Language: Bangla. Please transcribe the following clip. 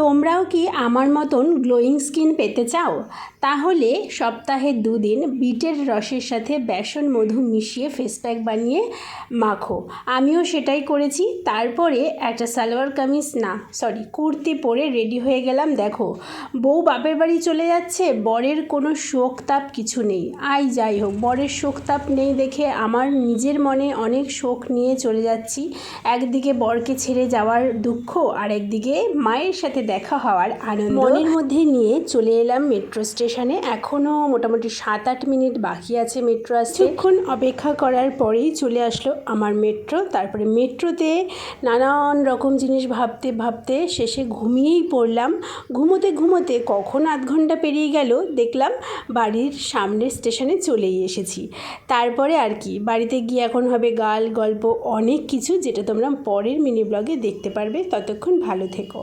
তোমরাও কি আমার মতন গ্লোয়িং স্কিন পেতে চাও? তাহলে সপ্তাহে 2 দিন বিটের রসের সাথে বেসন মধু মিশিয়ে ফেস প্যাক বানিয়ে মাখো। আমিও সেটাই করেছি। তারপরে একটা সালোয়ার কামিজ কুর্তি পরে রেডি হয়ে গেলাম। দেখো, বউ বাপের বাড়ি চলে যাচ্ছে, বরের কোনো শোক তাপ কিছু নেই। যাই হোক, বরের শোক তাপ নেই দেখে আমার নিজের মনে অনেক শোক নিয়ে চলে যাচ্ছি। একদিকে বরকে ছেড়ে যাওয়ার দুঃখ, আর একদিকে মায়ের সাথে দেখা হওয়ার আনন্দ মনের মধ্যে নিয়ে চলে এলাম মেট্রো স্টেশনে। এখনও মোটামুটি 7-8 মিনিট বাকি আছে মেট্রো আসতে। কিছুক্ষণ অপেক্ষা করার পরেই চলে আসলো আমার মেট্রো। তারপরে মেট্রোতে নানান রকম জিনিস ভাবতে ভাবতে শেষে ঘুমিয়েই পড়লাম। ঘুমোতে ঘুমোতে কখন আধ ঘন্টা পেরিয়ে গেল দেখলাম বাড়ির সামনের স্টেশনে চলেই এসেছি। তারপরে আর কি, বাড়িতে গিয়ে এখন হবে গল্প, অনেক কিছু, যেটা তোমরা পরের মিনি ব্লগে দেখতে পারবে। ততক্ষণ ভালো থেকো।